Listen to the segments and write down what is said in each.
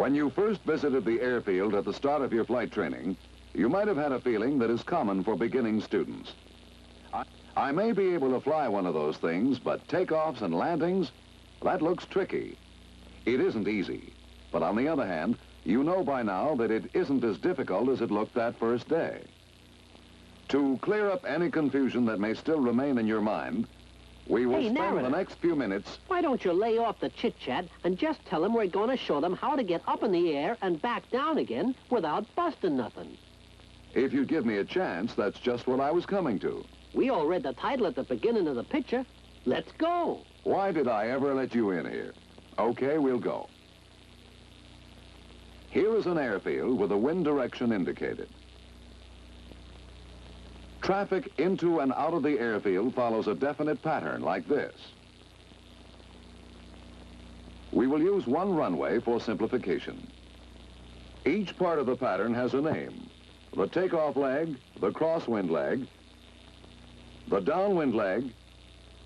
When you first visited the airfield at the start of your flight training, you might have had a feeling that is common for beginning students. I may be able to fly one of those things, but takeoffs and landings, that looks tricky. It isn't easy, but on the other hand, you know by now that it isn't as difficult as it looked that first day. To clear up any confusion that may still remain in your mind, we will spend the next few minutes... Why don't you lay off the chit-chat and just tell them we're going to show them how to get up in the air and back down again without busting nothing. If you'd give me a chance, that's just what I was coming to. We all read the title at the beginning of the picture. Let's go. Why did I ever let you in here? Okay, we'll go. Here is an airfield with the wind direction indicated. Traffic into and out of the airfield follows a definite pattern like this. We will use one runway for simplification. Each part of the pattern has a name. The takeoff leg, the crosswind leg, the downwind leg,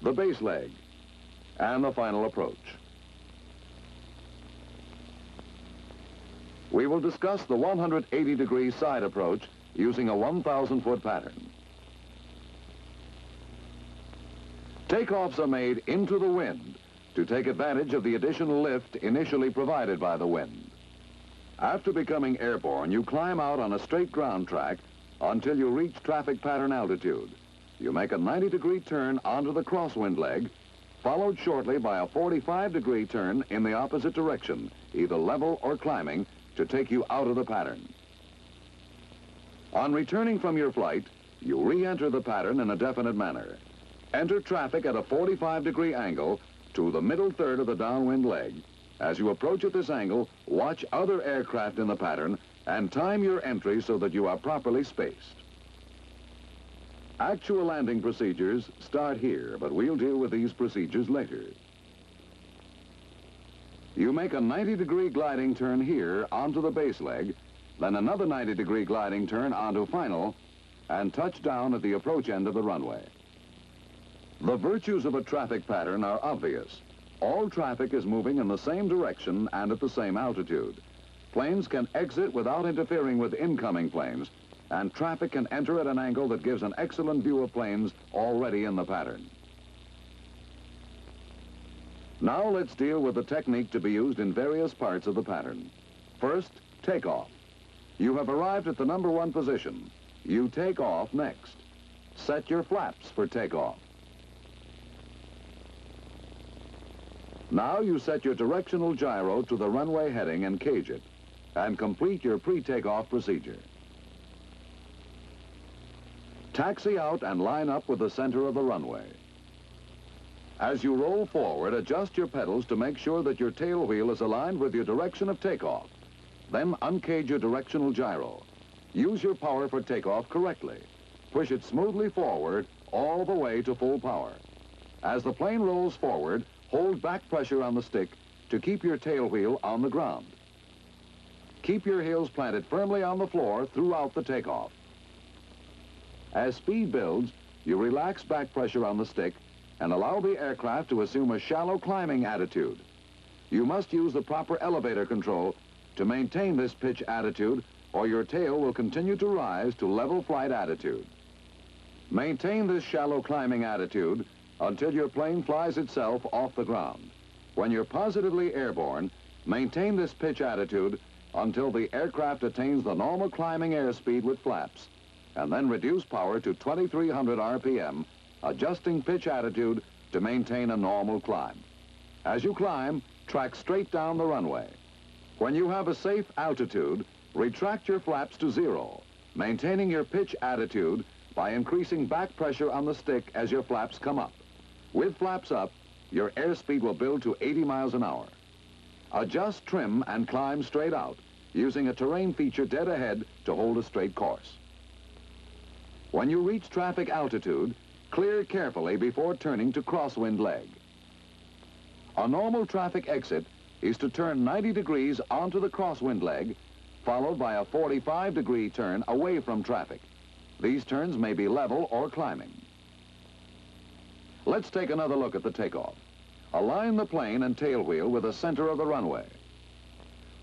the base leg, and the final approach. We will discuss the 180-degree side approach using a 1,000-foot pattern. Takeoffs are made into the wind to take advantage of the additional lift initially provided by the wind. After becoming airborne, you climb out on a straight ground track until you reach traffic pattern altitude. You make a 90-degree turn onto the crosswind leg, followed shortly by a 45-degree turn in the opposite direction, either level or climbing, to take you out of the pattern. On returning from your flight, you re-enter the pattern in a definite manner. Enter traffic at a 45-degree angle to the middle third of the downwind leg. As you approach at this angle, watch other aircraft in the pattern and time your entry so that you are properly spaced. Actual landing procedures start here, but we'll deal with these procedures later. You make a 90-degree gliding turn here onto the base leg, then another 90-degree gliding turn onto final, and touch down at the approach end of the runway. The virtues of a traffic pattern are obvious. All traffic is moving in the same direction and at the same altitude. Planes can exit without interfering with incoming planes, and traffic can enter at an angle that gives an excellent view of planes already in the pattern. Now let's deal with the technique to be used in various parts of the pattern. First, takeoff. You have arrived at the number 1 position. You take off next. Set your flaps for takeoff. Now you set your directional gyro to the runway heading and cage it, and complete your pre-takeoff procedure. Taxi out and line up with the center of the runway. As you roll forward, adjust your pedals to make sure that your tail wheel is aligned with your direction of takeoff. Then uncage your directional gyro. Use your power for takeoff correctly. Push it smoothly forward all the way to full power. As the plane rolls forward, hold back pressure on the stick to keep your tail wheel on the ground. Keep your heels planted firmly on the floor throughout the takeoff. As speed builds, you relax back pressure on the stick and allow the aircraft to assume a shallow climbing attitude. You must use the proper elevator control to maintain this pitch attitude, or your tail will continue to rise to level flight attitude. Maintain this shallow climbing attitude until your plane flies itself off the ground. When you're positively airborne, maintain this pitch attitude until the aircraft attains the normal climbing airspeed with flaps, and then reduce power to 2,300 RPM, adjusting pitch attitude to maintain a normal climb. As you climb, track straight down the runway. When you have a safe altitude, retract your flaps to 0, maintaining your pitch attitude by increasing back pressure on the stick as your flaps come up. With flaps up, your airspeed will build to 80 miles an hour. Adjust trim and climb straight out, using a terrain feature dead ahead to hold a straight course. When you reach traffic altitude, clear carefully before turning to crosswind leg. A normal traffic exit is to turn 90 degrees onto the crosswind leg, followed by a 45-degree turn away from traffic. These turns may be level or climbing. Let's take another look at the takeoff. Align the plane and tail wheel with the center of the runway.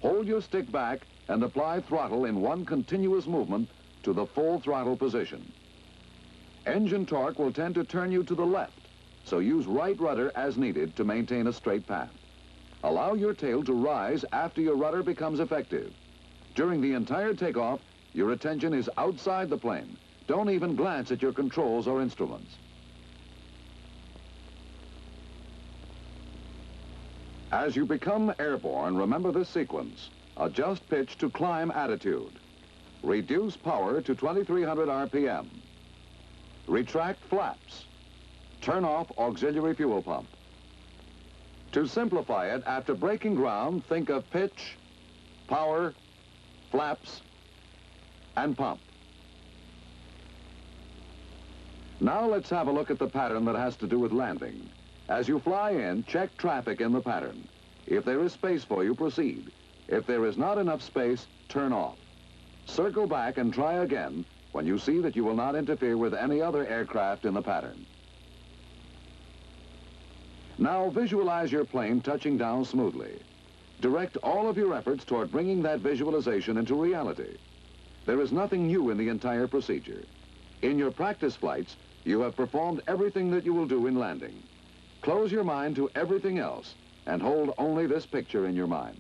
Hold your stick back and apply throttle in one continuous movement to the full throttle position. Engine torque will tend to turn you to the left, so use right rudder as needed to maintain a straight path. Allow your tail to rise after your rudder becomes effective. During the entire takeoff, your attention is outside the plane. Don't even glance at your controls or instruments. As you become airborne, remember this sequence. Adjust pitch to climb attitude. Reduce power to 2300 RPM. Retract flaps. Turn off auxiliary fuel pump. To simplify it, after breaking ground, think of pitch, power, flaps, and pump. Now let's have a look at the pattern that has to do with landing. As you fly in, check traffic in the pattern. If there is space for you, proceed. If there is not enough space, turn off. Circle back and try again when you see that you will not interfere with any other aircraft in the pattern. Now visualize your plane touching down smoothly. Direct all of your efforts toward bringing that visualization into reality. There is nothing new in the entire procedure. In your practice flights, you have performed everything that you will do in landing. Close your mind to everything else and hold only this picture in your mind.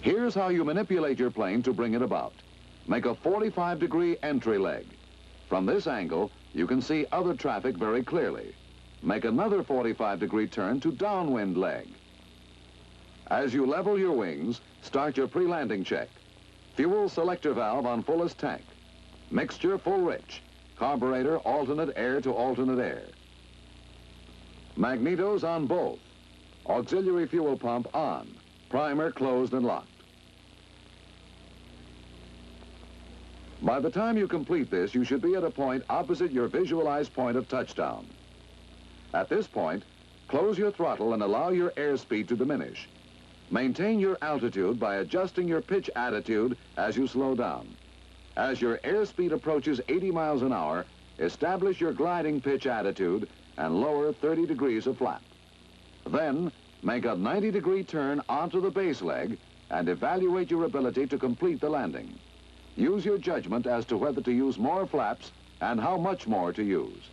Here's how you manipulate your plane to bring it about. Make a 45-degree entry leg. From this angle, you can see other traffic very clearly. Make another 45-degree turn to downwind leg. As you level your wings, start your pre-landing check. Fuel selector valve on fullest tank. Mixture full rich. Carburetor alternate air to alternate air. Magnetos on both. Auxiliary fuel pump on. Primer closed and locked. By the time you complete this, you should be at a point opposite your visualized point of touchdown. At this point, close your throttle and allow your airspeed to diminish. Maintain your altitude by adjusting your pitch attitude as you slow down. As your airspeed approaches 80 miles an hour, establish your gliding pitch attitude and lower 30 degrees of flap. Then, make a 90-degree turn onto the base leg and evaluate your ability to complete the landing. Use your judgment as to whether to use more flaps and how much more to use.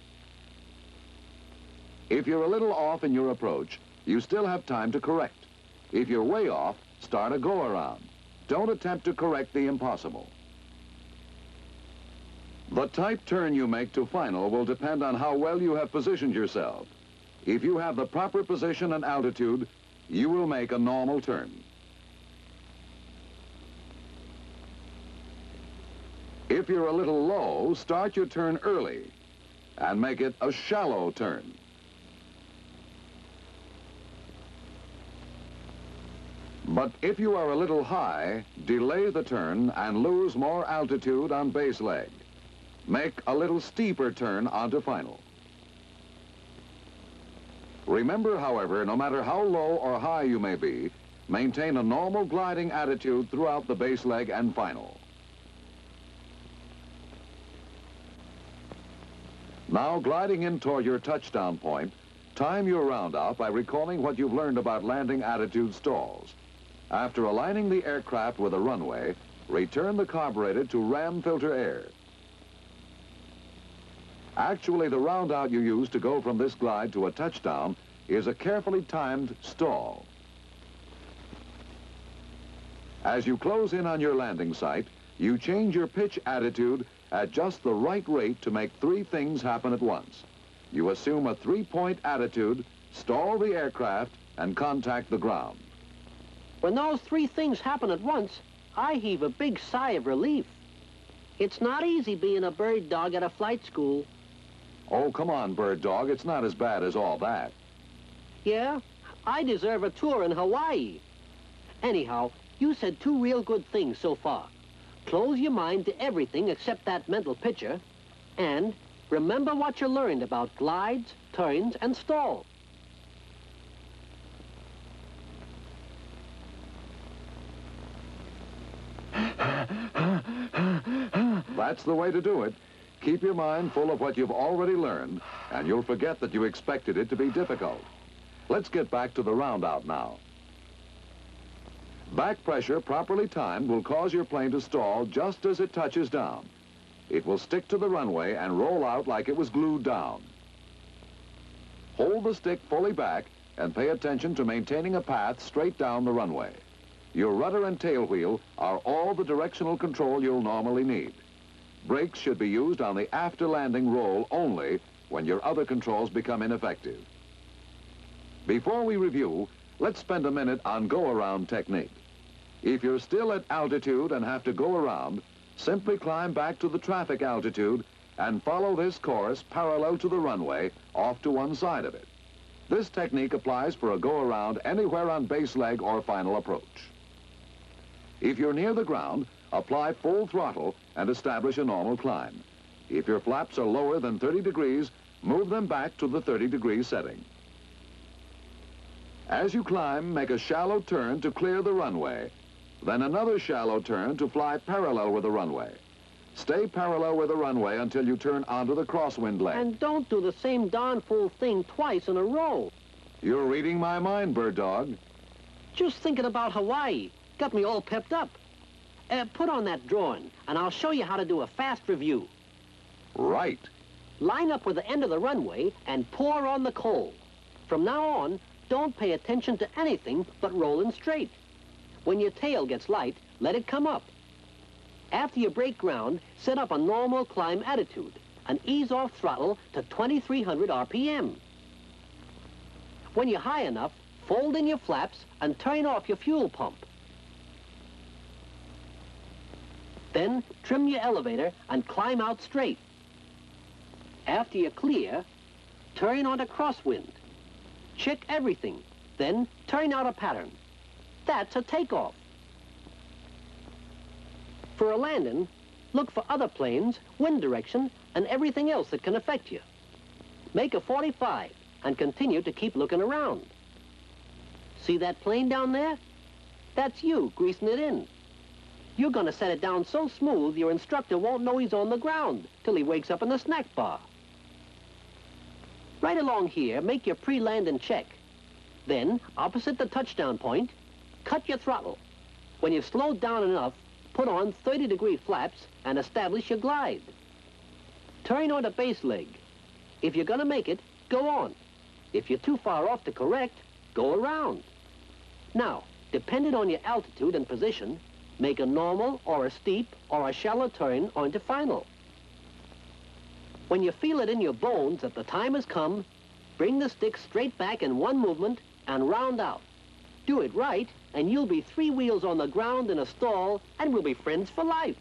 If you're a little off in your approach, you still have time to correct. If you're way off, start a go-around. Don't attempt to correct the impossible. The tight turn you make to final will depend on how well you have positioned yourself. If you have the proper position and altitude, you will make a normal turn. If you're a little low, start your turn early and make it a shallow turn. But if you are a little high, delay the turn and lose more altitude on base leg. Make a little steeper turn onto final. Remember, however, no matter how low or high you may be, maintain a normal gliding attitude throughout the base leg and final. Now, gliding in toward your touchdown point, time your round out by recalling what you've learned about landing attitude stalls. After aligning the aircraft with a runway, return the carburetor to ram filter air. Actually, the round out you use to go from this glide to a touchdown is a carefully timed stall. As you close in on your landing site, you change your pitch attitude at just the right rate to make three things happen at once. You assume a three-point attitude, stall the aircraft, and contact the ground. When those three things happen at once, I heave a big sigh of relief. It's not easy being a bird dog at a flight school. Oh, come on, bird dog. It's not as bad as all that. Yeah? I deserve a tour in Hawaii. Anyhow, you said two real good things so far. Close your mind to everything except that mental picture, and remember what you learned about glides, turns, and stalls. That's the way to do it. Keep your mind full of what you've already learned, and you'll forget that you expected it to be difficult. Let's get back to the roundout now. Back pressure properly timed will cause your plane to stall just as it touches down. It will stick to the runway and roll out like it was glued down. Hold the stick fully back and pay attention to maintaining a path straight down the runway. Your rudder and tail wheel are all the directional control you'll normally need. Brakes should be used on the after landing roll only when your other controls become ineffective. Before we review, let's spend a minute on go-around technique. If you're still at altitude and have to go around, simply climb back to the traffic altitude and follow this course parallel to the runway off to one side of it. This technique applies for a go-around anywhere on base leg or final approach. If you're near the ground, apply full throttle and establish a normal climb. If your flaps are lower than 30 degrees, move them back to the 30-degree setting. As you climb, make a shallow turn to clear the runway, then another shallow turn to fly parallel with the runway. Stay parallel with the runway until you turn onto the crosswind leg. And don't do the same darn fool thing twice in a row. You're reading my mind, Bird Dog. Just thinking about Hawaii got me all pepped up. Put on that drawing, and I'll show you how to do a fast review. Right. Line up with the end of the runway and pour on the coal. From now on, don't pay attention to anything but rolling straight. When your tail gets light, let it come up. After you break ground, set up a normal climb attitude and ease off throttle to 2,300 RPM. When you're high enough, fold in your flaps and turn off your fuel pump. Then trim your elevator and climb out straight. After you're clear, turn onto crosswind. Check everything, then turn out a pattern. That's a takeoff. For a landing, look for other planes, wind direction, and everything else that can affect you. Make a 45 and continue to keep looking around. See that plane down there? That's you greasing it in. You're going to set it down so smooth your instructor won't know he's on the ground till he wakes up in the snack bar. Right along here, make your pre-landing check. Then, opposite the touchdown point, cut your throttle. When you've slowed down enough, put on 30-degree flaps and establish your glide. Turn on the base leg. If you're going to make it, go on. If you're too far off to correct, go around. Now, depending on your altitude and position, make a normal or a steep or a shallow turn onto final. When you feel it in your bones that the time has come, bring the stick straight back in one movement and round out. Do it right, and you'll be 3 wheels on the ground in a stall, and we'll be friends for life.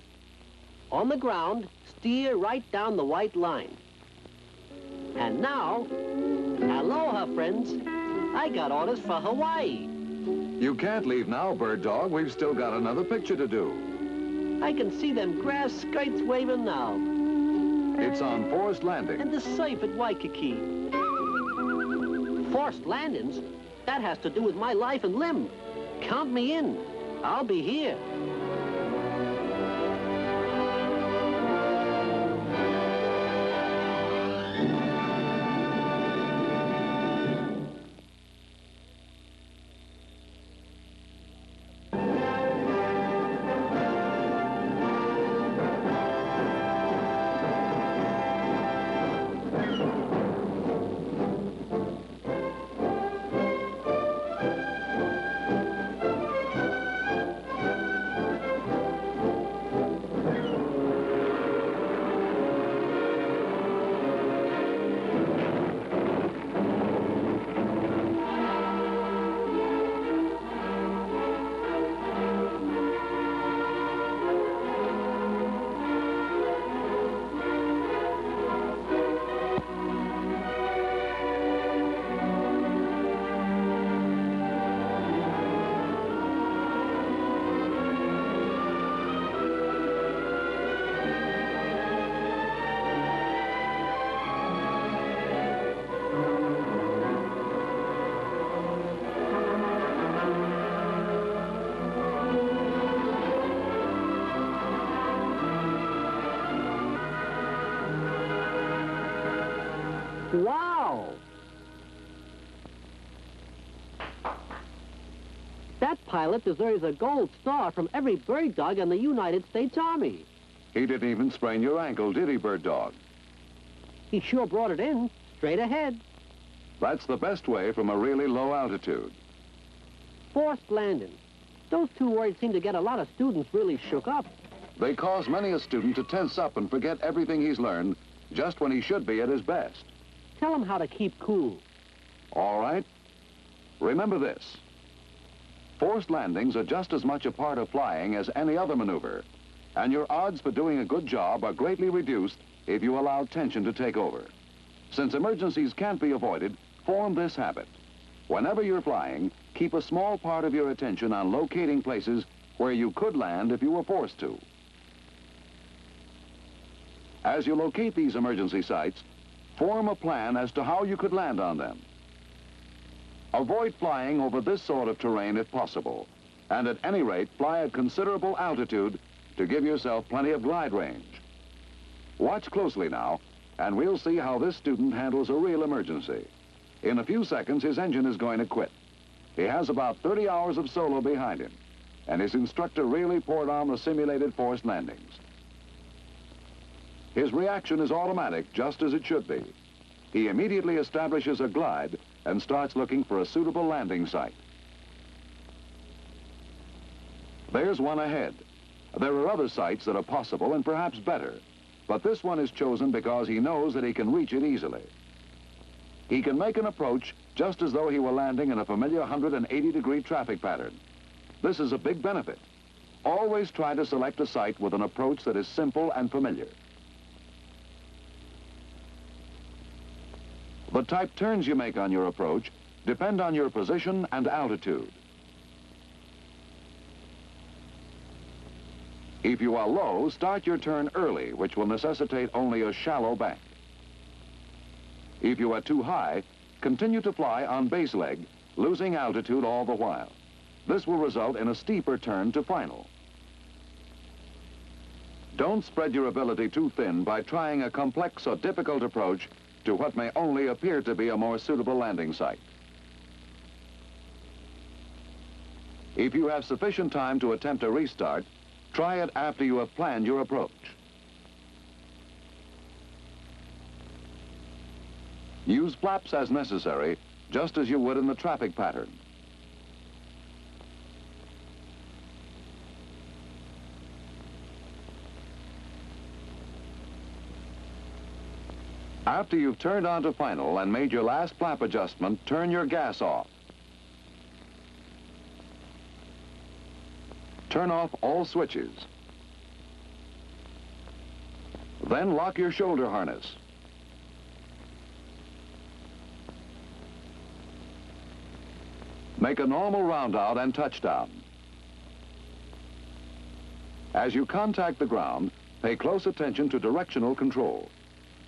On the ground, steer right down the white line. And now, aloha, friends. I got orders for Hawaii. You can't leave now, Bird Dog. We've still got another picture to do. I can see them grass skirts waving now. It's on Forced Landing. And the surf at Waikiki. Forced landings? That has to do with my life and limb. Count me in. I'll be here. Wow! That pilot deserves a gold star from every bird dog in the United States Army. He didn't even sprain your ankle, did he, Bird Dog? He sure brought it in, straight ahead. That's the best way from a really low altitude. Forced landing. Those two words seem to get a lot of students really shook up. They cause many a student to tense up and forget everything he's learned just when he should be at his best. Tell him how to keep cool. All right? Remember this. Forced landings are just as much a part of flying as any other maneuver, and your odds for doing a good job are greatly reduced if you allow tension to take over. Since emergencies can't be avoided, form this habit. Whenever you're flying, keep a small part of your attention on locating places where you could land if you were forced to. As you locate these emergency sites, form a plan as to how you could land on them. Avoid flying over this sort of terrain if possible, and at any rate, fly at considerable altitude to give yourself plenty of glide range. Watch closely now, and we'll see how this student handles a real emergency. In a few seconds, his engine is going to quit. He has about 30 hours of solo behind him, and his instructor really poured on the simulated forced landings. His reaction is automatic, just as it should be. He immediately establishes a glide and starts looking for a suitable landing site. There's one ahead. There are other sites that are possible and perhaps better, but this one is chosen because he knows that he can reach it easily. He can make an approach just as though he were landing in a familiar 180-degree traffic pattern. This is a big benefit. Always try to select a site with an approach that is simple and familiar. The type turns you make on your approach depend on your position and altitude. If you are low, start your turn early, which will necessitate only a shallow bank. If you are too high, continue to fly on base leg, losing altitude all the while. This will result in a steeper turn to final. Don't spread your ability too thin by trying a complex or difficult approach to what may only appear to be a more suitable landing site. If you have sufficient time to attempt a restart, try it after you have planned your approach. Use flaps as necessary, just as you would in the traffic pattern. After you've turned on to final and made your last flap adjustment, turn your gas off. Turn off all switches. Then lock your shoulder harness. Make a normal roundout and touchdown. As you contact the ground, pay close attention to directional control.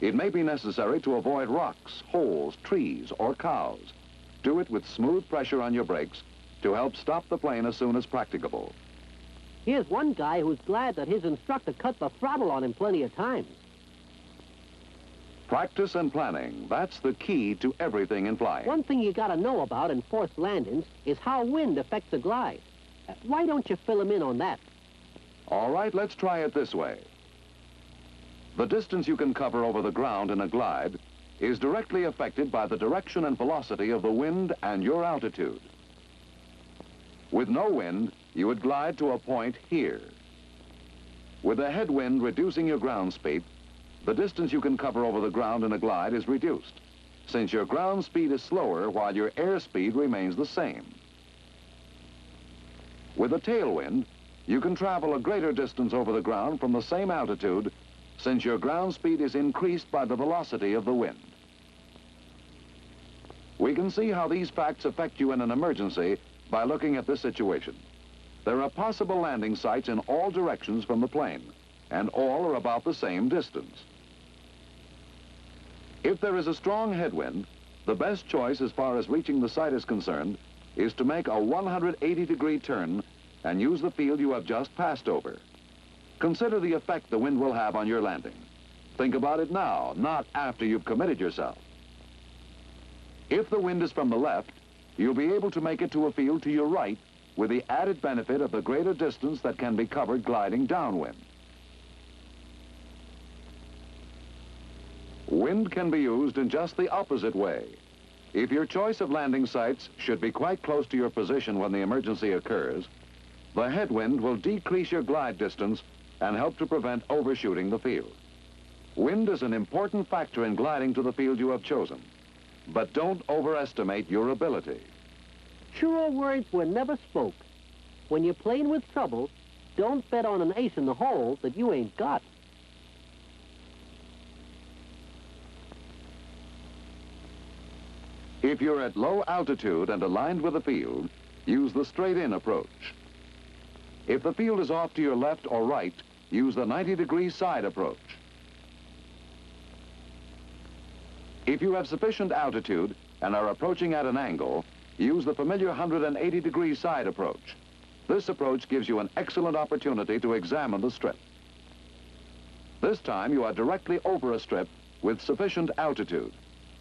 It may be necessary to avoid rocks, holes, trees, or cows. Do it with smooth pressure on your brakes to help stop the plane as soon as practicable. Here's one guy who's glad that his instructor cut the throttle on him plenty of times. Practice and planning, that's the key to everything in flying. One thing you gotta know about in forced landings is how wind affects a glide. Why don't you fill him in on that? All right, let's try it this way. The distance you can cover over the ground in a glide is directly affected by the direction and velocity of the wind and your altitude. With no wind, you would glide to a point here. With a headwind reducing your ground speed, the distance you can cover over the ground in a glide is reduced, since your ground speed is slower while your airspeed remains the same. With a tailwind, you can travel a greater distance over the ground from the same altitude, since your ground speed is increased by the velocity of the wind. We can see how these facts affect you in an emergency by looking at this situation. There are possible landing sites in all directions from the plane, and all are about the same distance. If there is a strong headwind, the best choice as far as reaching the site is concerned is to make a 180-degree turn and use the field you have just passed over. Consider the effect the wind will have on your landing. Think about it now, not after you've committed yourself. If the wind is from the left, you'll be able to make it to a field to your right with the added benefit of the greater distance that can be covered gliding downwind. Wind can be used in just the opposite way. If your choice of landing sites should be quite close to your position when the emergency occurs, the headwind will decrease your glide distance and help to prevent overshooting the field. Wind is an important factor in gliding to the field you have chosen, but don't overestimate your ability. Truer words were never spoke. When you're playing with trouble, don't bet on an ace in the hole that you ain't got. If you're at low altitude and aligned with the field, use the straight-in approach. If the field is off to your left or right, use the 90-degree side approach. If you have sufficient altitude and are approaching at an angle, use the familiar 180-degree side approach. This approach gives you an excellent opportunity to examine the strip. This time you are directly over a strip with sufficient altitude.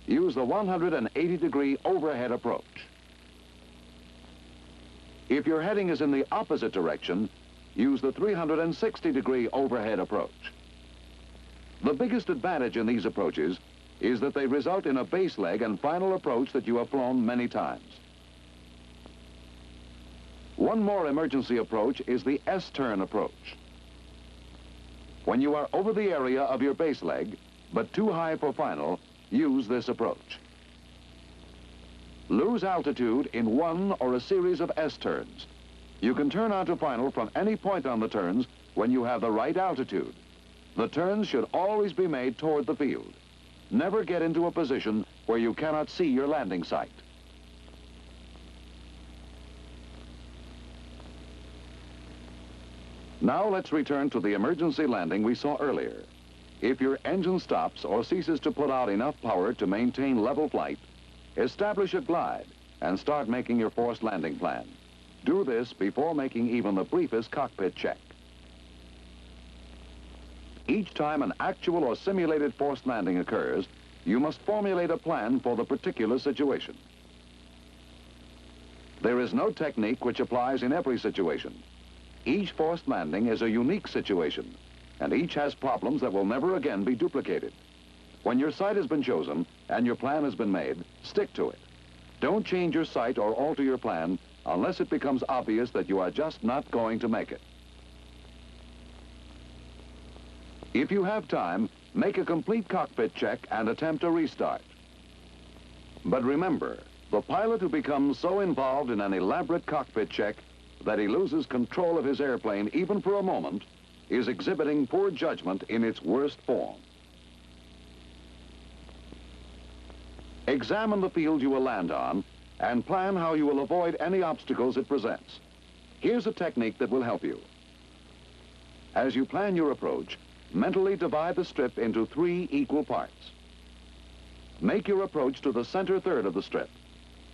Use the 180-degree overhead approach. If your heading is in the opposite direction, use the 360-degree overhead approach. The biggest advantage in these approaches is that they result in a base leg and final approach that you have flown many times. One more emergency approach is the S-turn approach. When you are over the area of your base leg, but too high for final, use this approach. Lose altitude in one or a series of S-turns. You can turn onto final from any point on the turns when you have the right altitude. The turns should always be made toward the field. Never get into a position where you cannot see your landing site. Now let's return to the emergency landing we saw earlier. If your engine stops or ceases to put out enough power to maintain level flight, establish a glide and start making your forced landing plan. Do this before making even the briefest cockpit check. Each time an actual or simulated forced landing occurs, you must formulate a plan for the particular situation. There is no technique which applies in every situation. Each forced landing is a unique situation, and each has problems that will never again be duplicated. When your site has been chosen and your plan has been made, stick to it. Don't change your site or alter your plan unless it becomes obvious that you are just not going to make it. If you have time, make a complete cockpit check and attempt a restart. But remember, the pilot who becomes so involved in an elaborate cockpit check that he loses control of his airplane even for a moment is exhibiting poor judgment in its worst form. Examine the field you will land on and plan how you will avoid any obstacles it presents. Here's a technique that will help you. As you plan your approach, mentally divide the strip into 3 equal parts. Make your approach to the center third of the strip.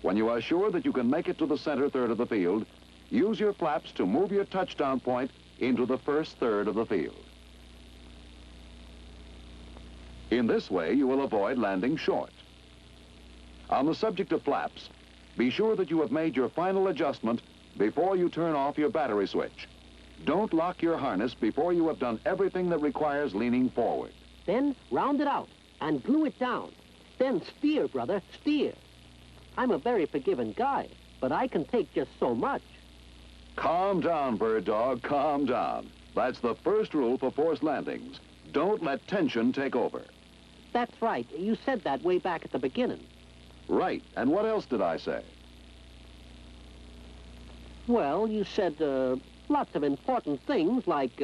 When you are sure that you can make it to the center third of the field, use your flaps to move your touchdown point into the first third of the field. In this way, you will avoid landing short. On the subject of flaps, be sure that you have made your final adjustment before you turn off your battery switch. Don't lock your harness before you have done everything that requires leaning forward. Then round it out and glue it down. Then steer, brother, steer. I'm a very forgiving guy, but I can take just so much. Calm down, Bird Dog, calm down. That's the first rule for forced landings. Don't let tension take over. That's right. You said that way back at the beginning. Right. And what else did I say? Well, you said lots of important things like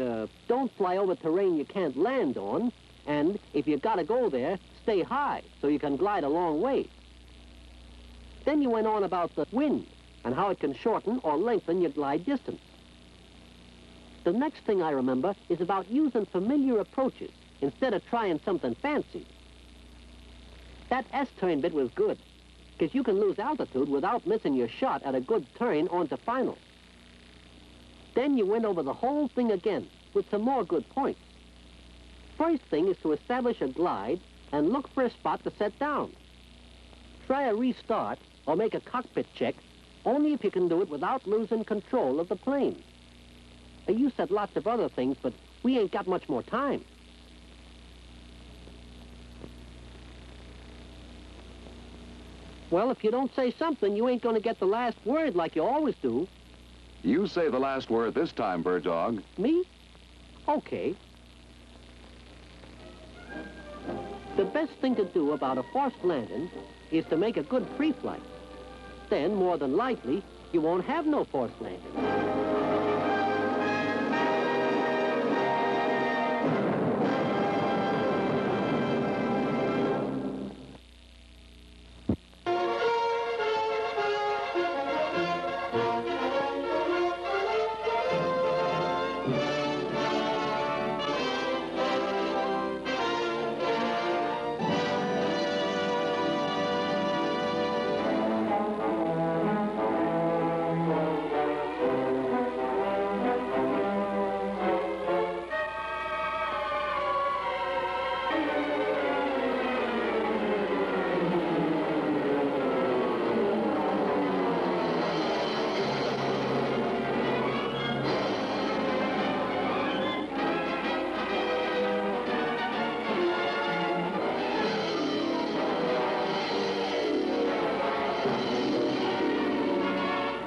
don't fly over terrain you can't land on, and if you gotta go there, stay high so you can glide a long way. Then you went on about the wind and how it can shorten or lengthen your glide distance. The next thing I remember is about using familiar approaches instead of trying something fancy. That S-turn bit was good, because you can lose altitude without missing your shot at a good turn onto final. Then you went over the whole thing again with some more good points. First thing is to establish a glide and look for a spot to set down. Try a restart or make a cockpit check only if you can do it without losing control of the plane. You said lots of other things, but we ain't got much more time. Well, if you don't say something, you ain't going to get the last word like you always do. You say the last word this time, Bird Dog. Me? Okay. The best thing to do about a forced landing is to make a good pre-flight. Then, more than likely, you won't have no forced landing.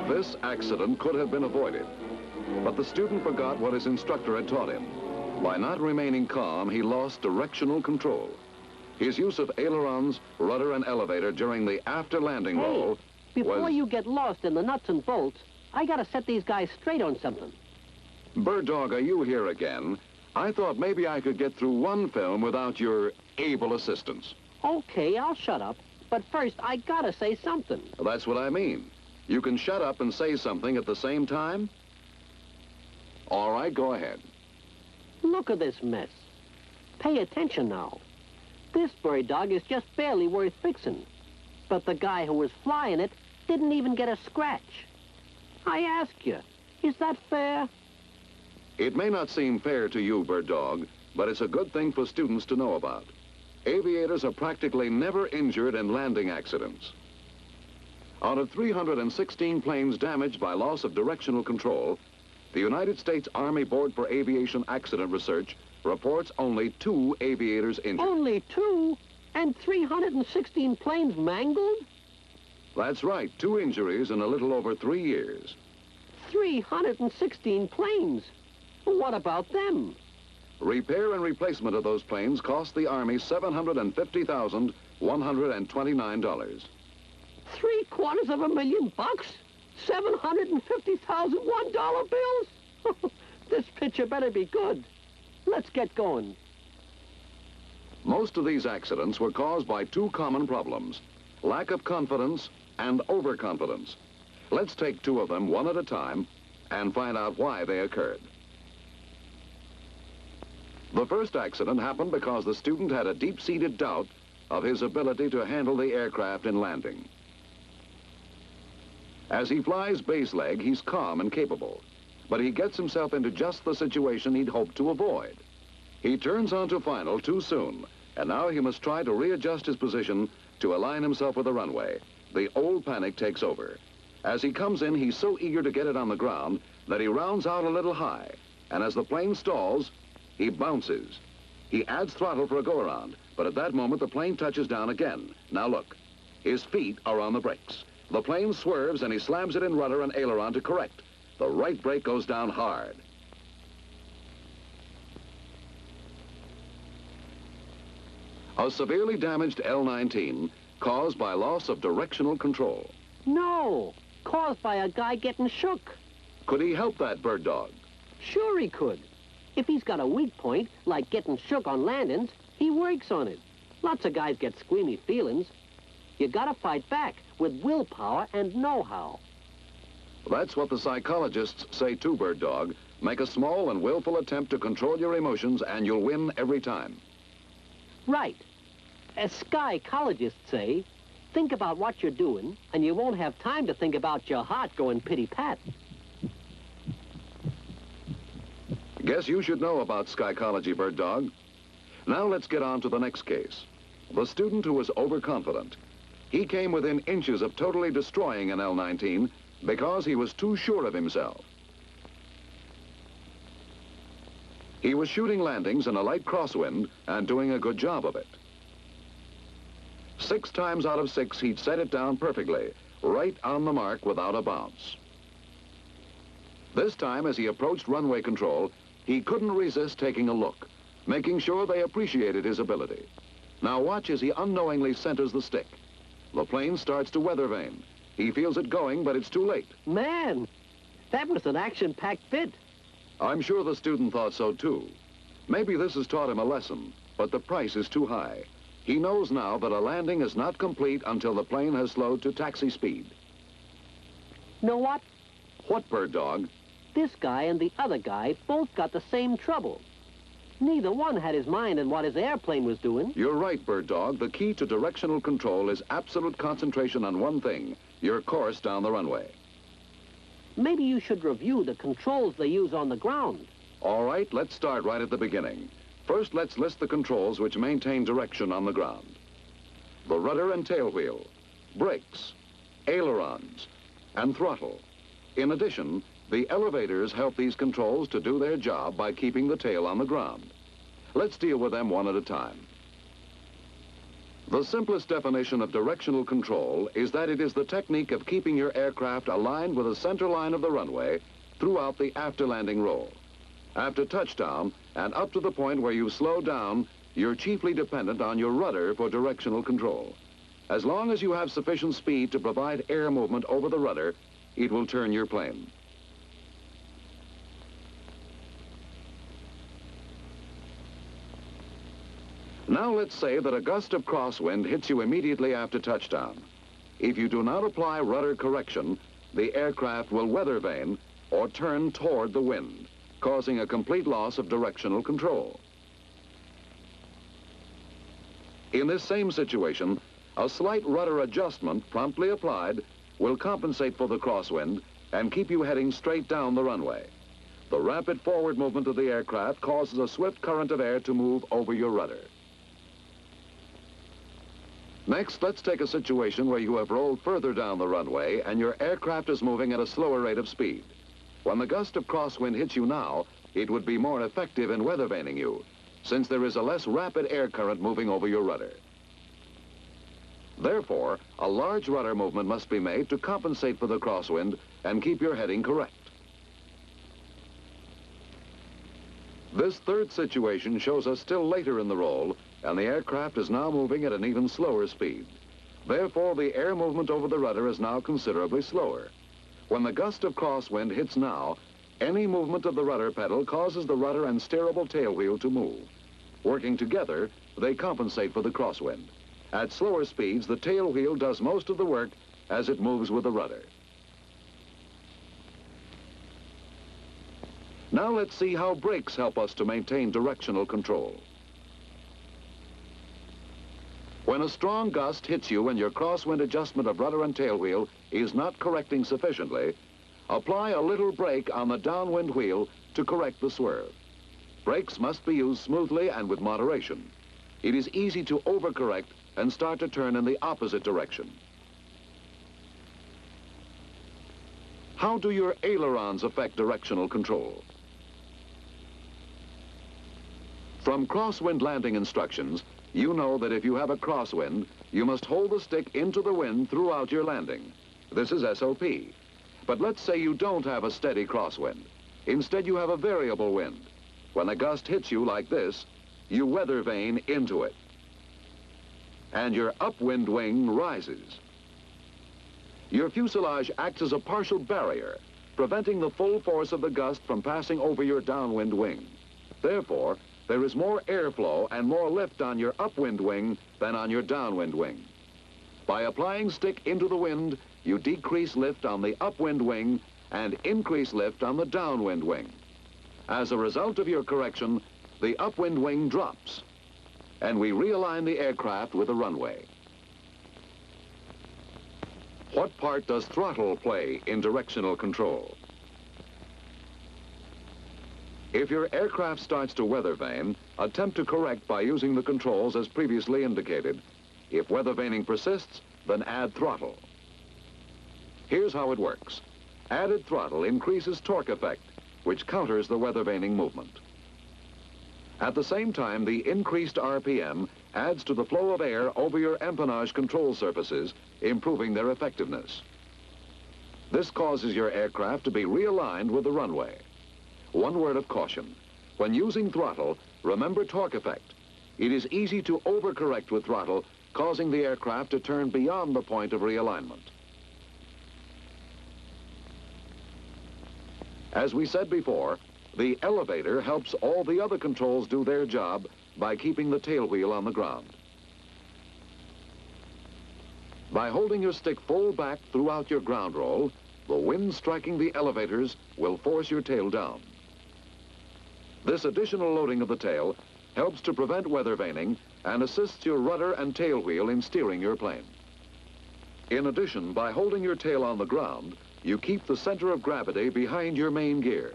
This accident could have been avoided, but the student forgot what his instructor had taught him. By not remaining calm, he lost directional control. His use of ailerons, rudder, and elevator during the after landing roll Before you get lost in the nuts and bolts, I gotta set these guys straight on something. Bird Dog, are you here again? I thought maybe I could get through one film without your able assistance. Okay, I'll shut up. But first, I gotta say something. That's what I mean. You can shut up and say something at the same time? All right, go ahead. Look at this mess. Pay attention now. This Bird Dog is just barely worth fixing. But the guy who was flying it didn't even get a scratch. I ask you, is that fair? It may not seem fair to you, Bird Dog, but it's a good thing for students to know about. Aviators are practically never injured in landing accidents. Out of 316 planes damaged by loss of directional control, the United States Army Board for Aviation Accident Research reports only 2 aviators injured. Only 2? And 316 planes mangled? That's right, 2 injuries in a little over 3 years. 316 planes? What about them? Repair and replacement of those planes cost the Army $750,129. $750,000? $750,000 $1 bills? This picture better be good. Let's get going. Most of these accidents were caused by 2 common problems: lack of confidence and overconfidence. Let's take 2 of them one at a time and find out why they occurred. The first accident happened because the student had a deep-seated doubt of his ability to handle the aircraft in landing. As he flies base leg, he's calm and capable, but he gets himself into just the situation he'd hoped to avoid. He turns onto final too soon, and now he must try to readjust his position to align himself with the runway. The old panic takes over. As he comes in, he's so eager to get it on the ground that he rounds out a little high, and as the plane stalls, he bounces. He adds throttle for a go-around, but at that moment the plane touches down again. Now look, his feet are on the brakes. The plane swerves and he slams it in rudder and aileron to correct. The right brake goes down hard. A severely damaged L-19 caused by loss of directional control. No, caused by a guy getting shook. Could he help that, Bird Dog? Sure he could. If he's got a weak point, like getting shook on landings, he works on it. Lots of guys get squeamy feelings. You gotta fight back with willpower and know-how. That's what the psychologists say too, Bird Dog. Make a small and willful attempt to control your emotions and you'll win every time. Right. As psychologists say, think about what you're doing and you won't have time to think about your heart going pitty-pat. Guess you should know about psychology, Bird Dog. Now let's get on to the next case. The student who was overconfident. He came within inches of totally destroying an L-19 because he was too sure of himself. He was shooting landings in a light crosswind and doing a good job of it. 6 times out of 6, he'd set it down perfectly, right on the mark without a bounce. This time, as he approached runway control, he couldn't resist taking a look, making sure they appreciated his ability. Now watch as he unknowingly centers the stick. The plane starts to weather vane. He feels it going, but it's too late. Man, that was an action-packed fit. I'm sure the student thought so too. Maybe this has taught him a lesson, but the price is too high. He knows now that a landing is not complete until the plane has slowed to taxi speed. Know what? What, Bird Dog? This guy and the other guy both got the same trouble. Neither one had his mind in what his airplane was doing. You're right, Bird Dog. The key to directional control is absolute concentration on one thing, your course down the runway. Maybe you should review the controls they use on the ground. All right, let's start right at the beginning. First, let's list the controls which maintain direction on the ground. The rudder and tail wheel, brakes, ailerons, and throttle. In addition, the elevators help these controls to do their job by keeping the tail on the ground. Let's deal with them one at a time. The simplest definition of directional control is that it is the technique of keeping your aircraft aligned with the center line of the runway throughout the after-landing roll. After touchdown, and up to the point where you slow down, you're chiefly dependent on your rudder for directional control. As long as you have sufficient speed to provide air movement over the rudder, it will turn your plane. Now let's say that a gust of crosswind hits you immediately after touchdown. If you do not apply rudder correction, the aircraft will weather vane or turn toward the wind, causing a complete loss of directional control. In this same situation, a slight rudder adjustment promptly applied will compensate for the crosswind and keep you heading straight down the runway. The rapid forward movement of the aircraft causes a swift current of air to move over your rudder. Next, let's take a situation where you have rolled further down the runway and your aircraft is moving at a slower rate of speed. When the gust of crosswind hits you now, it would be more effective in weather vaning you, since there is a less rapid air current moving over your rudder. Therefore, a large rudder movement must be made to compensate for the crosswind and keep your heading correct. This third situation shows us still later in the roll, and the aircraft is now moving at an even slower speed. Therefore, the air movement over the rudder is now considerably slower. When the gust of crosswind hits now, any movement of the rudder pedal causes the rudder and steerable tail wheel to move. Working together, they compensate for the crosswind. At slower speeds, the tail wheel does most of the work as it moves with the rudder. Now let's see how brakes help us to maintain directional control. When a strong gust hits you and your crosswind adjustment of rudder and tail wheel is not correcting sufficiently, apply a little brake on the downwind wheel to correct the swerve. Brakes must be used smoothly and with moderation. It is easy to overcorrect and start to turn in the opposite direction. How do your ailerons affect directional control? From crosswind landing instructions, you know that if you have a crosswind, you must hold the stick into the wind throughout your landing. This is SOP. But let's say you don't have a steady crosswind. Instead, you have a variable wind. When a gust hits you like this, you weather vane into it. And your upwind wing rises. Your fuselage acts as a partial barrier, preventing the full force of the gust from passing over your downwind wing. Therefore, there is more airflow and more lift on your upwind wing than on your downwind wing. By applying stick into the wind, you decrease lift on the upwind wing and increase lift on the downwind wing. As a result of your correction, the upwind wing drops, and we realign the aircraft with the runway. What part does throttle play in directional control? If your aircraft starts to weather vane, attempt to correct by using the controls as previously indicated. If weather vaning persists, then add throttle. Here's how it works. Added throttle increases torque effect, which counters the weather vaning movement. At the same time, the increased RPM adds to the flow of air over your empennage control surfaces, improving their effectiveness. This causes your aircraft to be realigned with the runway. One word of caution. When using throttle, remember torque effect. It is easy to overcorrect with throttle, causing the aircraft to turn beyond the point of realignment. As we said before, the elevator helps all the other controls do their job by keeping the tail wheel on the ground. By holding your stick full back throughout your ground roll, the wind striking the elevators will force your tail down. This additional loading of the tail helps to prevent weather vaning and assists your rudder and tail wheel in steering your plane. In addition, by holding your tail on the ground, you keep the center of gravity behind your main gear.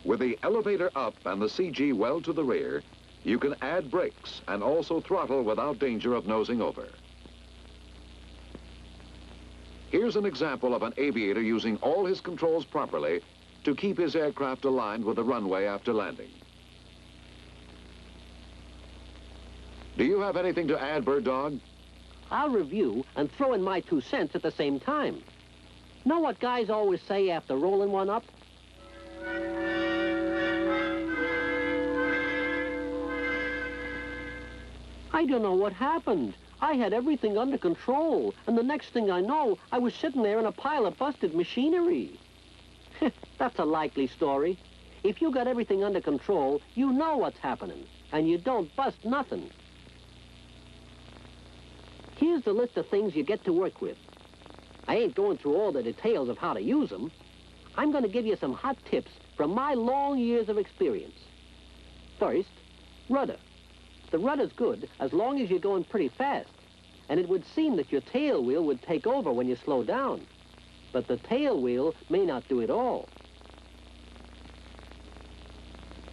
With the elevator up and the CG well to the rear, you can add brakes and also throttle without danger of nosing over. Here's an example of an aviator using all his controls properly to keep his aircraft aligned with the runway after landing. Do you have anything to add, Bird Dog? I'll review and throw in my 2 cents at the same time. Know what guys always say after rolling one up? I don't know what happened. I had everything under control, and the next thing I know, I was sitting there in a pile of busted machinery. That's a likely story. If you got everything under control, you know what's happening, and you don't bust nothing. Here's the list of things you get to work with. I ain't going through all the details of how to use them. I'm going to give you some hot tips from my long years of experience. First, rudder. The rudder's good as long as you're going pretty fast, and it would seem that your tail wheel would take over when you slow down. But the tail wheel may not do it all.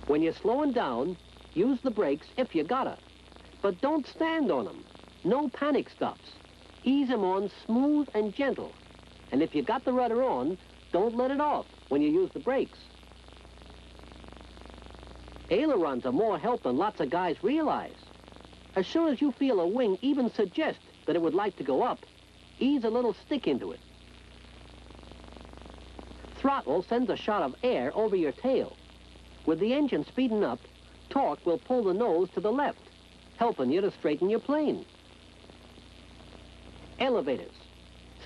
When you're slowing down, use the brakes if you gotta. But don't stand on them. No panic stops. Ease them on smooth and gentle. And if you got the rudder on, don't let it off when you use the brakes. Ailerons are more help than lots of guys realize. As soon as you feel a wing even suggest that it would like to go up, ease a little stick into it. Throttle sends a shot of air over your tail. With the engine speeding up, torque will pull the nose to the left, helping you to straighten your plane. Elevators.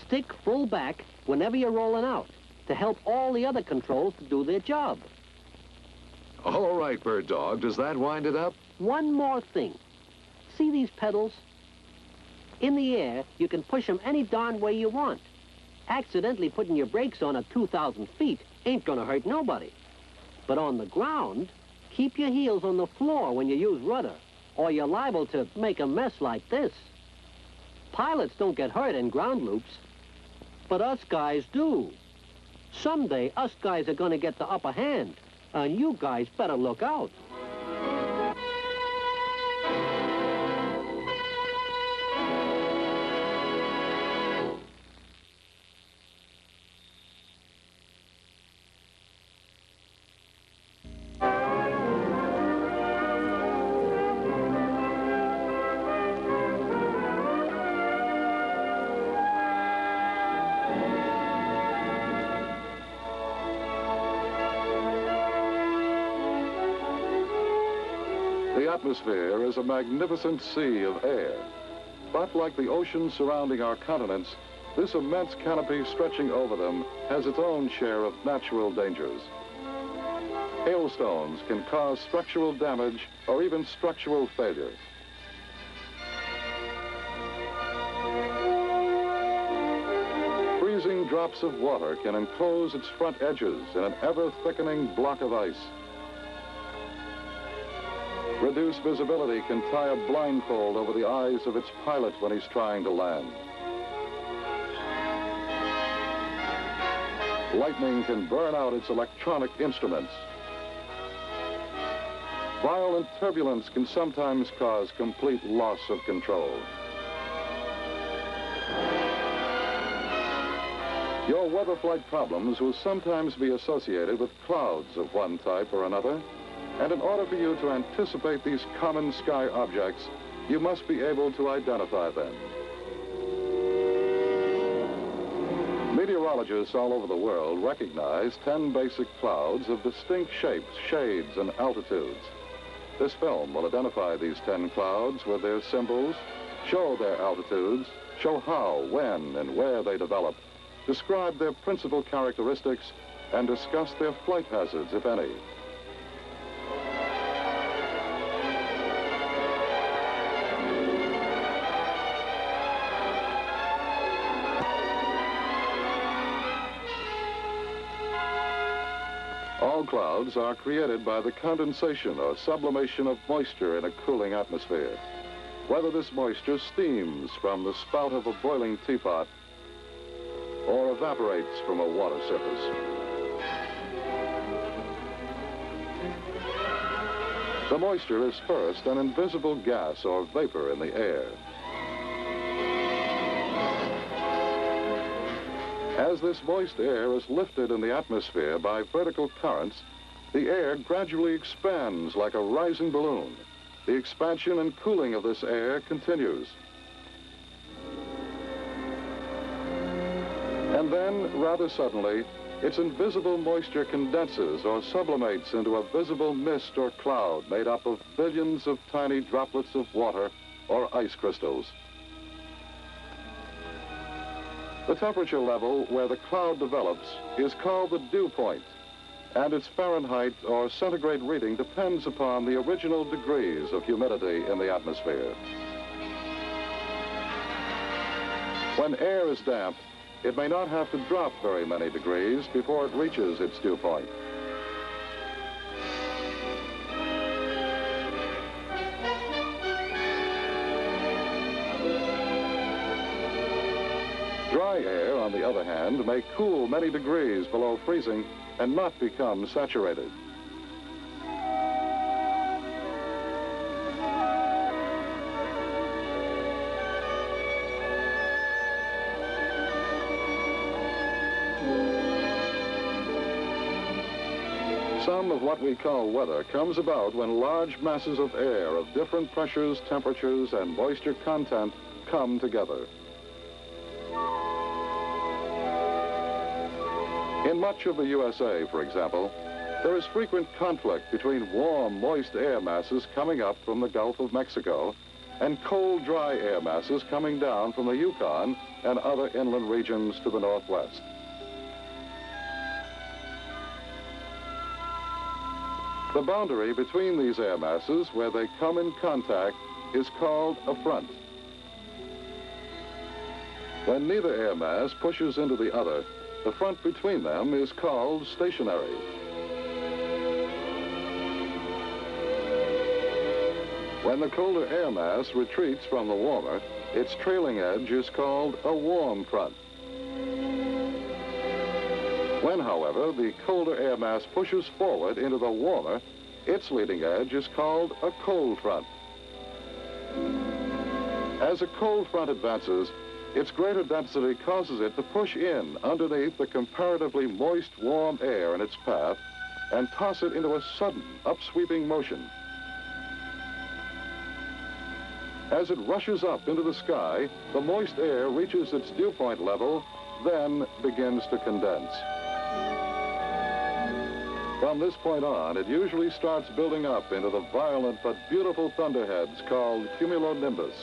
Stick full back whenever you're rolling out to help all the other controls to do their job. All right, Bird Dog, does that wind it up? One more thing. See these pedals? In the air, you can push them any darn way you want. Accidentally putting your brakes on at 2,000 feet ain't gonna hurt nobody. But on the ground, keep your heels on the floor when you use rudder, or you're liable to make a mess like this. Pilots don't get hurt in ground loops, but us guys do. Someday, us guys are gonna get the upper hand, and you guys better look out. The atmosphere is a magnificent sea of air. But like the oceans surrounding our continents, this immense canopy stretching over them has its own share of natural dangers. Hailstones can cause structural damage or even structural failure. Freezing drops of water can enclose its front edges in an ever-thickening block of ice. Reduced visibility can tie a blindfold over the eyes of its pilot when he's trying to land. Lightning can burn out its electronic instruments. Violent turbulence can sometimes cause complete loss of control. Your weather flight problems will sometimes be associated with clouds of one type or another, and in order for you to anticipate these common sky objects, you must be able to identify them. Meteorologists all over the world recognize 10 basic clouds of distinct shapes, shades, and altitudes. This film will identify these 10 clouds with their symbols, show their altitudes, show how, when, and where they develop, describe their principal characteristics, and discuss their flight hazards, if any. All clouds are created by the condensation or sublimation of moisture in a cooling atmosphere. Whether this moisture steams from the spout of a boiling teapot or evaporates from a water surface. The moisture is first an invisible gas or vapor in the air. As this moist air is lifted in the atmosphere by vertical currents, the air gradually expands like a rising balloon. The expansion and cooling of this air continues. And then, rather suddenly, its invisible moisture condenses or sublimates into a visible mist or cloud made up of billions of tiny droplets of water or ice crystals. The temperature level where the cloud develops is called the dew point, and its Fahrenheit or centigrade reading depends upon the original degrees of humidity in the atmosphere. When air is damp, it may not have to drop very many degrees before it reaches its dew point. Dry air, on the other hand, may cool many degrees below freezing and not become saturated. Some of what we call weather comes about when large masses of air of different pressures, temperatures, and moisture content come together. In much of the USA, for example, there is frequent conflict between warm, moist air masses coming up from the Gulf of Mexico and cold, dry air masses coming down from the Yukon and other inland regions to the northwest. The boundary between these air masses where they come in contact is called a front. When neither air mass pushes into the other, the front between them is called stationary. When the colder air mass retreats from the warmer, its trailing edge is called a warm front. When, however, the colder air mass pushes forward into the warmer, its leading edge is called a cold front. As a cold front advances, its greater density causes it to push in underneath the comparatively moist, warm air in its path and toss it into a sudden, upsweeping motion. As it rushes up into the sky, the moist air reaches its dew point level, then begins to condense. From this point on, it usually starts building up into the violent but beautiful thunderheads called cumulonimbus.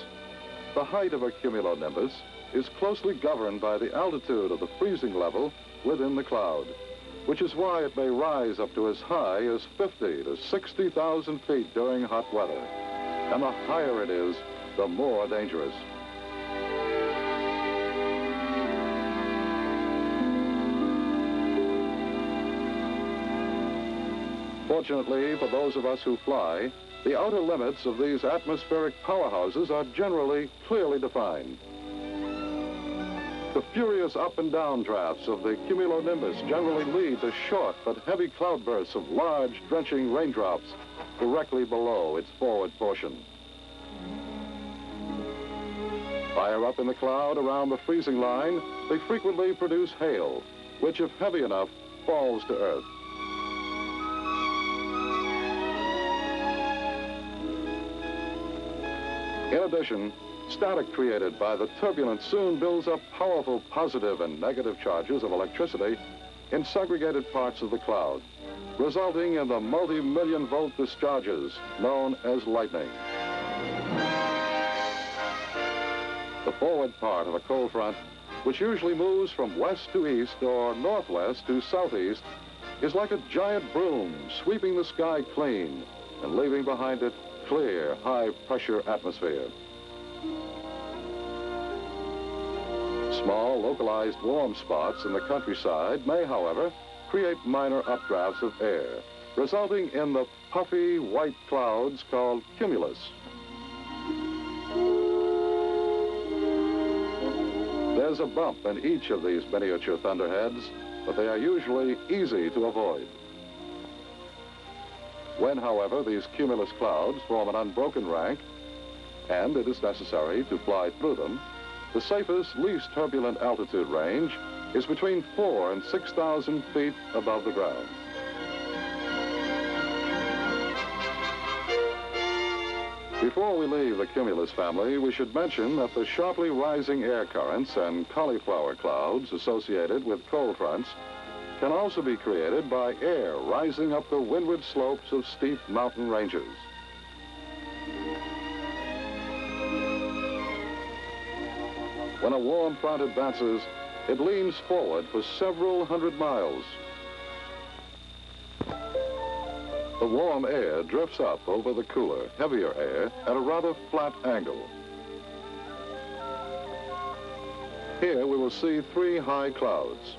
The height of a cumulonimbus is closely governed by the altitude of the freezing level within the cloud, which is why it may rise up to as high as 50 to 60,000 feet during hot weather. And the higher it is, the more dangerous. Fortunately for those of us who fly, the outer limits of these atmospheric powerhouses are generally clearly defined. The furious up and down drafts of the cumulonimbus generally lead to short but heavy cloudbursts of large, drenching raindrops directly below its forward portion. Higher up in the cloud around the freezing line, they frequently produce hail, which, if heavy enough, falls to Earth. In addition, static created by the turbulence soon builds up powerful positive and negative charges of electricity in segregated parts of the cloud, resulting in the multi-million volt discharges known as lightning. The forward part of a cold front, which usually moves from west to east or northwest to southeast, is like a giant broom sweeping the sky clean and leaving behind it clear, high-pressure atmosphere. Small, localized warm spots in the countryside may, however, create minor updrafts of air, resulting in the puffy white clouds called cumulus. There's a bump in each of these miniature thunderheads, but they are usually easy to avoid. When, however, these cumulus clouds form an unbroken rank, and it is necessary to fly through them, the safest, least turbulent altitude range is between 4,000 and 6,000 feet above the ground. Before we leave the cumulus family, we should mention that the sharply rising air currents and cauliflower clouds associated with cold fronts can also be created by air rising up the windward slopes of steep mountain ranges. When a warm front advances, it leans forward for several hundred miles. The warm air drifts up over the cooler, heavier air at a rather flat angle. Here we will see three high clouds.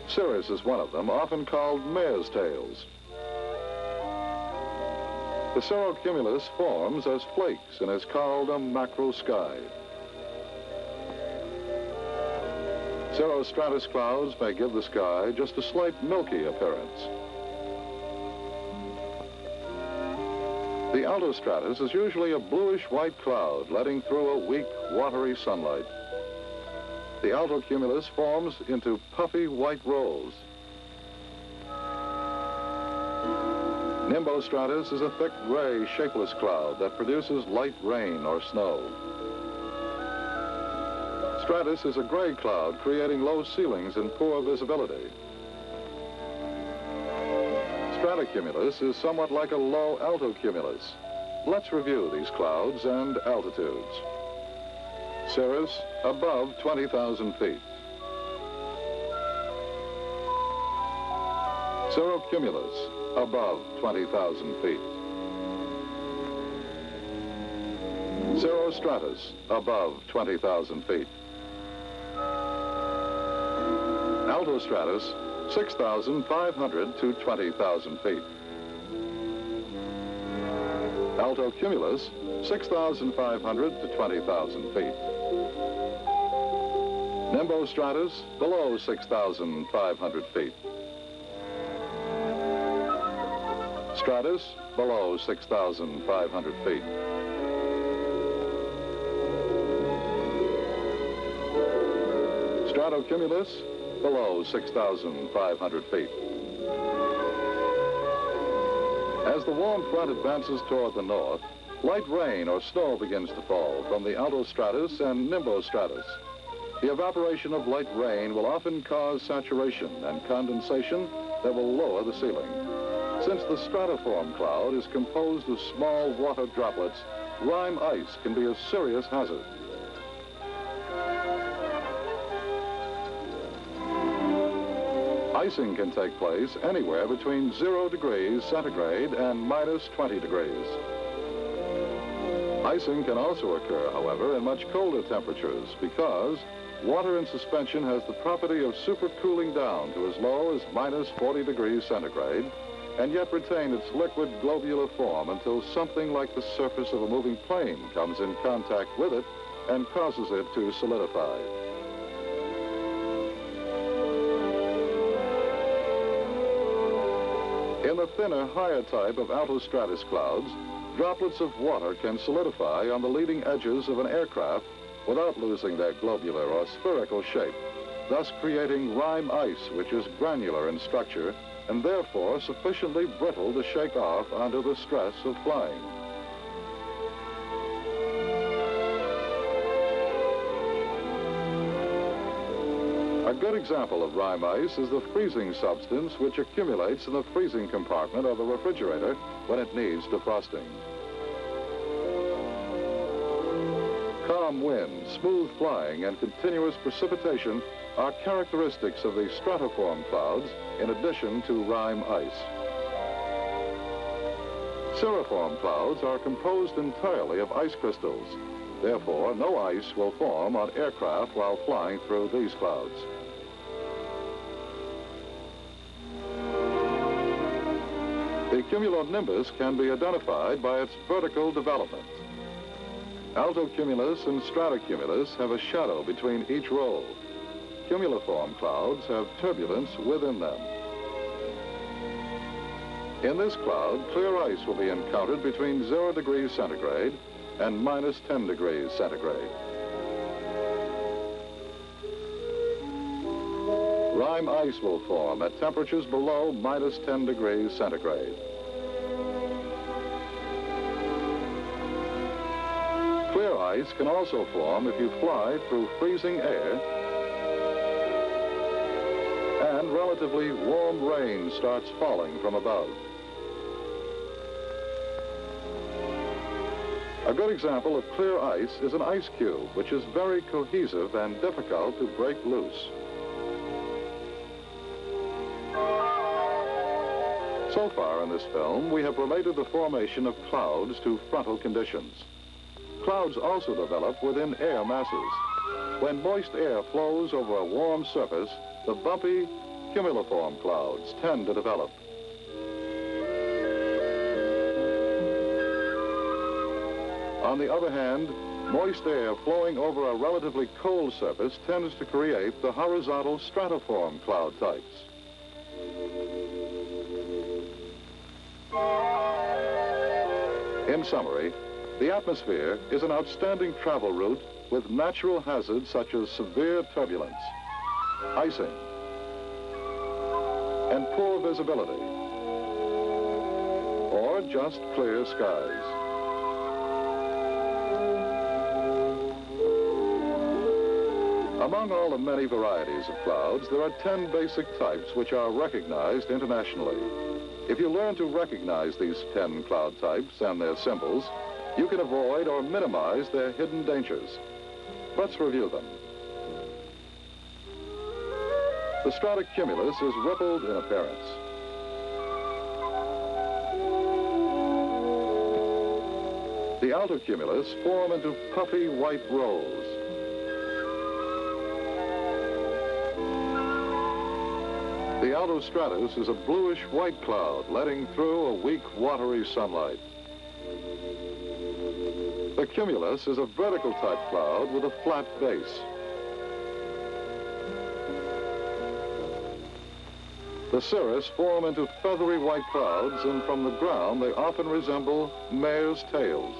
Cirrus is one of them, often called mare's tails. The cirrocumulus forms as flakes and is called a macro sky. Cirrostratus clouds may give the sky just a slight milky appearance. The altostratus is usually a bluish-white cloud letting through a weak, watery sunlight. The altocumulus forms into puffy white rolls. Nimbostratus is a thick gray, shapeless cloud that produces light rain or snow. Stratus is a gray cloud creating low ceilings and poor visibility. Stratocumulus is somewhat like a low altocumulus. Let's review these clouds and altitudes. Cirrus, above 20,000 feet. Cirrocumulus, above 20,000 feet. Cirrostratus, above 20,000 feet. Altostratus, 6,500 to 20,000 feet. Altocumulus, 6,500 to 20,000 feet. Nimbostratus, below 6,500 feet. Stratus, below 6,500 feet. Stratocumulus, below 6,500 feet. As the warm front advances toward the north, light rain or snow begins to fall from the altostratus and nimbostratus. The evaporation of light rain will often cause saturation and condensation that will lower the ceiling. Since the stratiform cloud is composed of small water droplets, rime ice can be a serious hazard. Icing can take place anywhere between 0 degrees centigrade and minus 20 degrees. Icing can also occur, however, in much colder temperatures because water in suspension has the property of supercooling down to as low as minus 40 degrees centigrade and yet retain its liquid globular form until something like the surface of a moving plane comes in contact with it and causes it to solidify. In the thinner, higher type of altostratus clouds, droplets of water can solidify on the leading edges of an aircraft without losing their globular or spherical shape, thus creating rime ice, which is granular in structure and therefore sufficiently brittle to shake off under the stress of flying. A good example of rime ice is the freezing substance which accumulates in the freezing compartment of the refrigerator when it needs defrosting. Calm wind, smooth flying, and continuous precipitation are characteristics of the stratiform clouds in addition to rime ice. Cirriform clouds are composed entirely of ice crystals. Therefore, no ice will form on aircraft while flying through these clouds. The cumulonimbus can be identified by its vertical development. Altocumulus and stratocumulus have a shadow between each roll. Cumuliform clouds have turbulence within them. In this cloud, clear ice will be encountered between 0 degrees centigrade and minus 10 degrees centigrade. Rime ice will form at temperatures below minus 10 degrees centigrade. Clear ice can also form if you fly through freezing air and relatively warm rain starts falling from above. A good example of clear ice is an ice cube, which is very cohesive and difficult to break loose. So far in this film, we have related the formation of clouds to frontal conditions. Clouds also develop within air masses. When moist air flows over a warm surface, the bumpy cumuliform clouds tend to develop. On the other hand, moist air flowing over a relatively cold surface tends to create the horizontal stratiform cloud types. In summary, the atmosphere is an outstanding travel route with natural hazards such as severe turbulence, icing, and poor visibility, or just clear skies. Among all the many varieties of clouds, there are 10 basic types which are recognized internationally. If you learn to recognize these 10 cloud types and their symbols, you can avoid or minimize their hidden dangers. Let's review them. The stratocumulus is rippled in appearance. The altocumulus form into puffy white rolls. The altostratus is a bluish-white cloud letting through a weak, watery sunlight. The cumulus is a vertical-type cloud with a flat base. The cirrus form into feathery white clouds, and from the ground they often resemble mares' tails.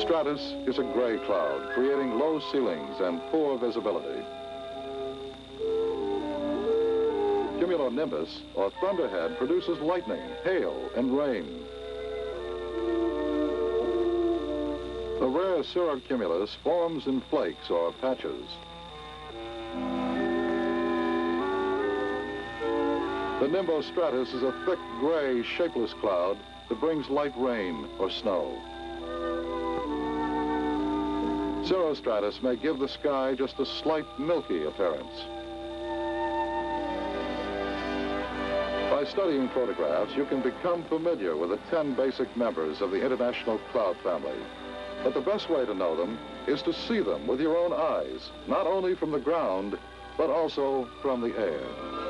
Stratus is a gray cloud, creating low ceilings and poor visibility. Cumulonimbus, or thunderhead, produces lightning, hail, and rain. The rare cirrocumulus forms in flakes or patches. The nimbostratus is a thick, gray, shapeless cloud that brings light rain or snow. Cirrostratus may give the sky just a slight milky appearance. By studying photographs, you can become familiar with the 10 basic members of the international cloud family. But the best way to know them is to see them with your own eyes, not only from the ground, but also from the air.